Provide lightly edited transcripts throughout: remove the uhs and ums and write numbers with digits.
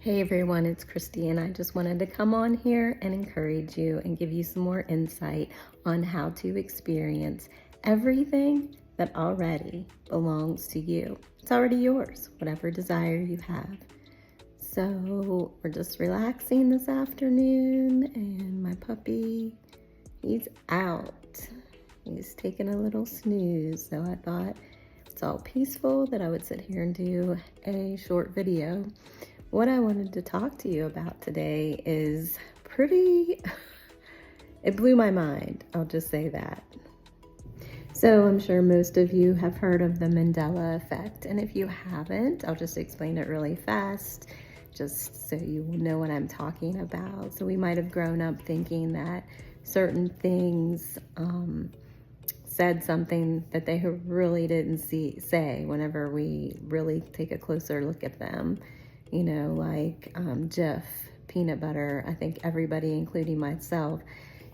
Hey everyone, it's Christy, and I just wanted to come on here and encourage you and give you some more insight on how to experience everything that already belongs to you. It's already yours, whatever desire you have. So we're just relaxing this afternoon, and my puppy, he's out. He's taking a little snooze, so I thought it's all peaceful that I would sit here and do a short video. What I wanted to talk to you about today is it blew my mind. I'll just say that. So I'm sure most of you have heard of the Mandela Effect. And if you haven't, I'll just explain it really fast, just so you know what I'm talking about. So we might have grown up thinking that certain things said something that they really didn't say whenever we really take a closer look at them. You know, like Jif, peanut butter. I think everybody, including myself,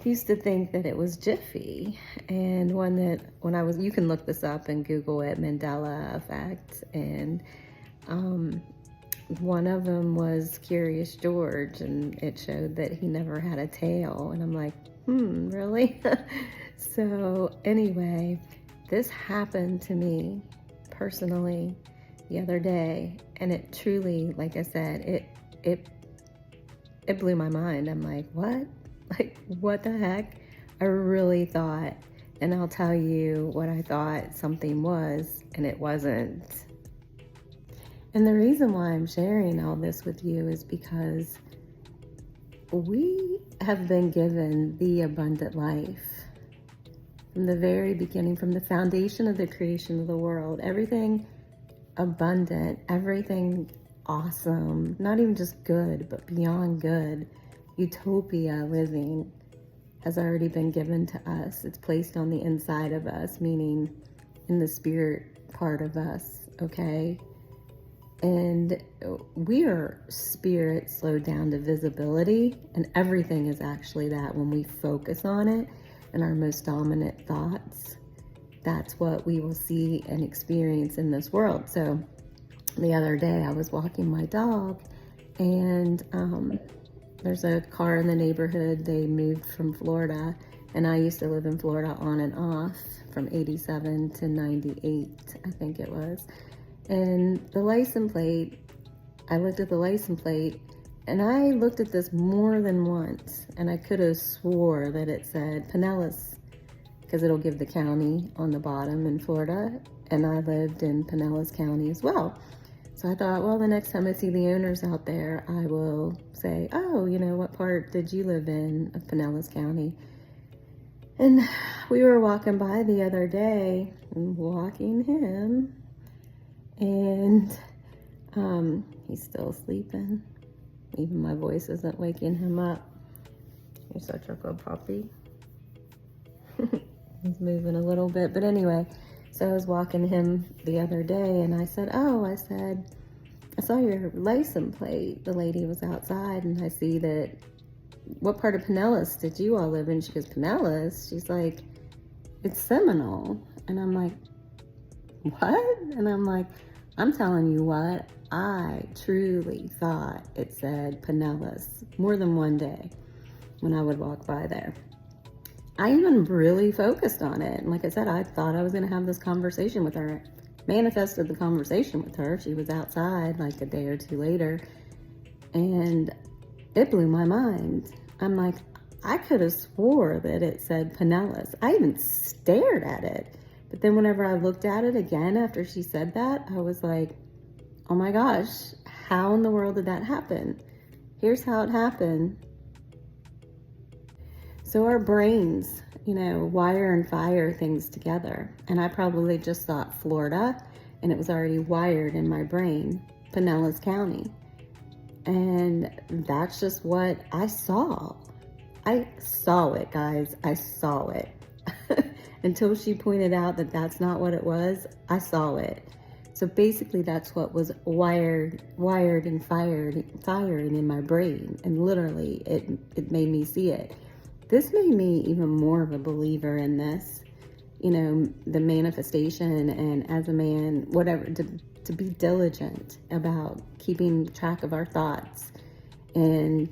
used to think that it was Jiffy. And you can look this up and Google it, Mandela Effect. And one of them was Curious George, and it showed that he never had a tail. And I'm like, really? So anyway, this happened to me personally the other day, and it truly, like I said, it blew my mind. I'm like, what? Like, what the heck? I really thought, and I'll tell you what I thought something was, and it wasn't. And the reason why I'm sharing all this with you is because we have been given the abundant life from the very beginning, from the foundation of the creation of the world. Everything abundant, everything awesome, not even just good, but beyond good, utopia living has already been given to us. It's placed on the inside of us, meaning in the spirit part of us, okay? And we are spirit slowed down to visibility, and everything is actually that when we focus on it and our most dominant thoughts. That's what we will see and experience in this world. So the other day I was walking my dog, and there's a car in the neighborhood. They moved from Florida, and I used to live in Florida on and off from 87 to 98, I think it was. And the license plate, I looked at the license plate, and I looked at this more than once, and I could have swore that it said Pinellas, because it'll give the county on the bottom in Florida, and I lived in Pinellas County as well. So I thought, well, the next time I see the owners out there, I will say, oh, you know, what part did you live in of Pinellas County? And we were walking by the other day, and walking him, and he's still sleeping. Even my voice isn't waking him up. You're such a good puppy. He's moving a little bit, but anyway, so I was walking him the other day, and I said, I saw your license plate. The lady was outside, and I see that, what part of Pinellas did you all live in? She goes, Pinellas? She's like, it's Seminole. And I'm like, what? And I'm like, I'm telling you what, I truly thought it said Pinellas more than one day when I would walk by there. I even really focused on it. And like I said, I thought I was going to have this conversation with her. Manifested the conversation with her. She was outside like a day or two later. And it blew my mind. I'm like, I could have swore that it said Pinellas. I even stared at it. But then whenever I looked at it again after she said that, I was like, oh my gosh, how in the world did that happen? Here's how it happened. So our brains, you know, wire and fire things together. And I probably just thought Florida, and it was already wired in my brain, Pinellas County. And that's just what I saw. I saw it, guys. I saw it. Until she pointed out that that's not what it was, I saw it. So basically that's what was wired and firing in my brain. And literally it made me see it. This made me even more of a believer in this, you know, the manifestation, and as a man, whatever, to be diligent about keeping track of our thoughts. And,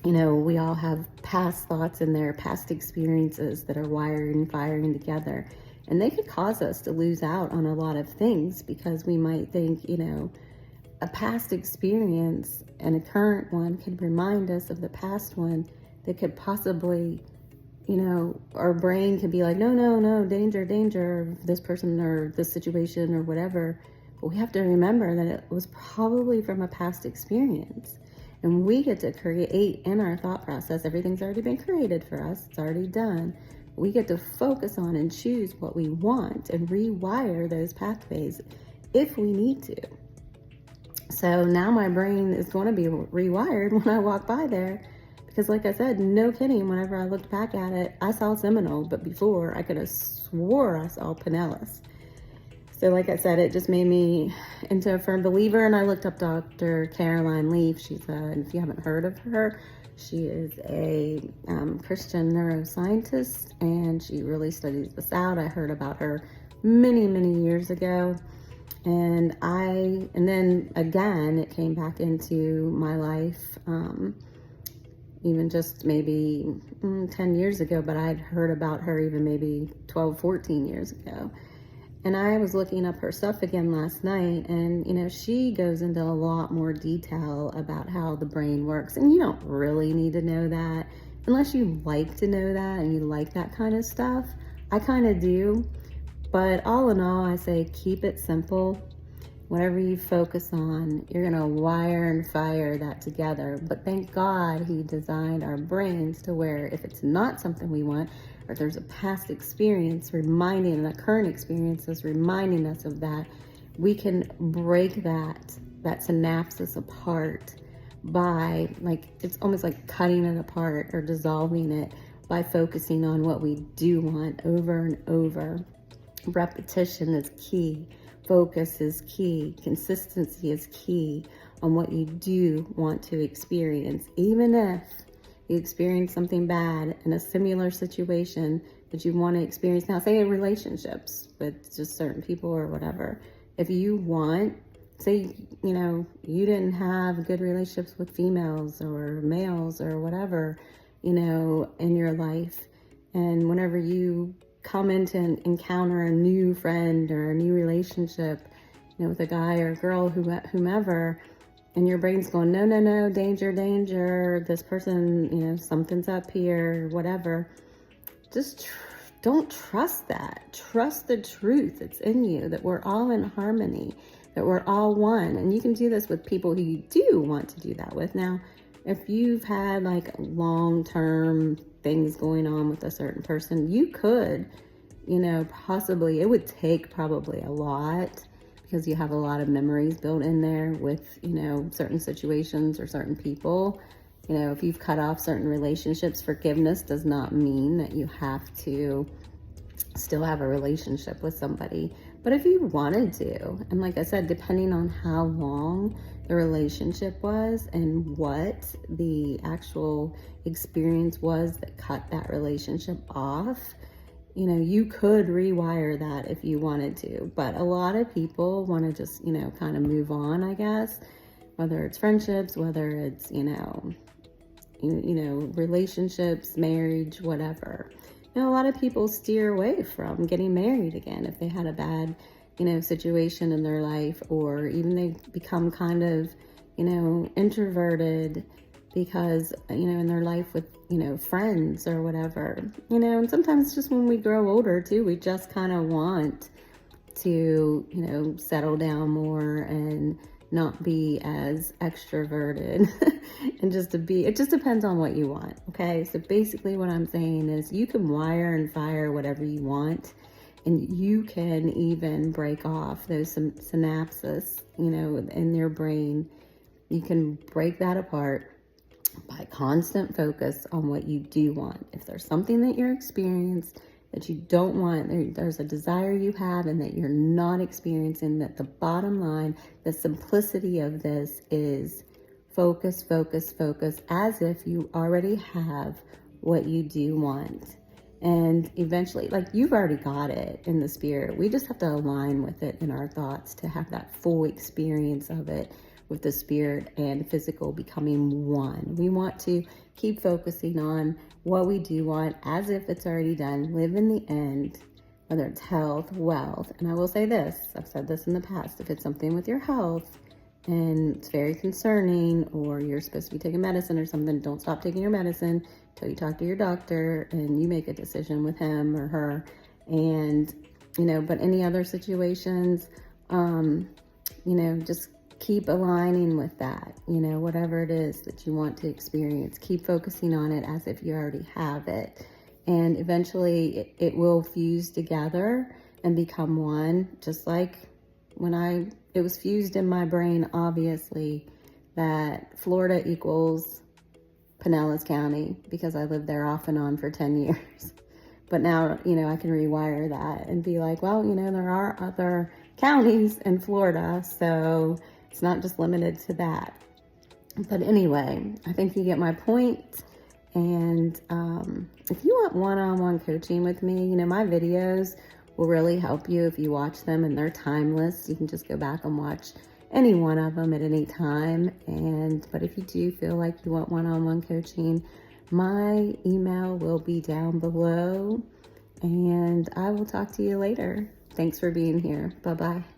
we all have past thoughts in there, past experiences that are wiring and firing together. And they could cause us to lose out on a lot of things because we might think, a past experience and a current one could remind us of the past one that could possibly, our brain could be like, no, no, no, danger, danger, this person or this situation or whatever. But we have to remember that it was probably from a past experience. And we get to create in our thought process. Everything's already been created for us. It's already done. We get to focus on and choose what we want and rewire those pathways if we need to. So now my brain is going to be rewired when I walk by there. Because like I said, no kidding, whenever I looked back at it, I saw Seminole, but before I could have swore I saw Pinellas. So like I said, it just made me into a firm believer. And I looked up Dr. Caroline Leaf. She's if you haven't heard of her, she is a Christian neuroscientist, and she really studies this out. I heard about her many, many years ago. And then again, it came back into my life, even just maybe 10 years ago, but I'd heard about her even maybe 12, 14 years ago. And I was looking up her stuff again last night, and, she goes into a lot more detail about how the brain works. And you don't really need to know that unless you like to know that and you like that kind of stuff. I kind of do. But all in all, I say keep it simple. Whatever you focus on, you're going to wire and fire that together. But thank God he designed our brains to where if it's not something we want, or if there's a past experience reminding, a current experience is reminding us of that, we can break that synapses apart by, it's almost like cutting it apart or dissolving it by focusing on what we do want over and over. Repetition is key. Focus is key. Consistency is key on what you do want to experience. Even if you experience something bad in a similar situation that you want to experience now, say in relationships with just certain people or whatever. If you want, say, you didn't have good relationships with females or males or whatever, in your life. And whenever you come into encounter a new friend or a new relationship, with a guy or a girl, whomever, and your brain's going, no, no, no, danger, danger, this person, something's up here, whatever. Just don't trust that. Trust the truth that's in you, that we're all in harmony, that we're all one. And you can do this with people who you do want to do that with. Now, if you've had long-term things going on with a certain person, you could, possibly, it would take probably a lot because you have a lot of memories built in there with, certain situations or certain people. If you've cut off certain relationships, forgiveness does not mean that you have to still have a relationship with somebody. But if you wanted to, and like I said, depending on how long the relationship was and what the actual experience was that cut that relationship off, you could rewire that if you wanted to. But a lot of people want to just, kind of move on, I guess, whether it's friendships, whether it's, relationships, marriage, whatever. A lot of people steer away from getting married again if they had a bad, situation in their life, or even they become kind of, introverted because, in their life with, friends or whatever, and sometimes just when we grow older too, we just kind of want to, settle down more and not be as extroverted and it just depends on what you want. Okay. So basically what I'm saying is you can wire and fire whatever you want, and you can even break off those synapses, in your brain. You can break that apart by constant focus on what you do want. If there's something that you're experiencing that you don't want, there's a desire you have and that you're not experiencing, that the bottom line, the simplicity of this is focus, focus, focus, as if you already have what you do want. And eventually, like, you've already got it in the spirit. We just have to align with it in our thoughts to have that full experience of it with the spirit and physical becoming one. We want to keep focusing on what we do want as if it's already done. Live in the end, whether it's health, wealth. And I will say this, I've said this in the past, if it's something with your health and it's very concerning, or you're supposed to be taking medicine or something, don't stop taking your medicine till you talk to your doctor and you make a decision with him or her. And, but any other situations, just keep aligning with that, whatever it is that you want to experience, keep focusing on it as if you already have it. And eventually it will fuse together and become one, just like when it was fused in my brain, obviously, that Florida equals Pinellas County, because I lived there off and on for 10 years. But now, I can rewire that and be like, well, there are other counties in Florida, so it's not just limited to that. But anyway, I think you get my point. And if you want one-on-one coaching with me, my videos will really help you if you watch them, and they're timeless. You can just go back and watch any one of them at any time. But if you do feel like you want one-on-one coaching, my email will be down below, and I will talk to you later. Thanks for being here. Bye-bye.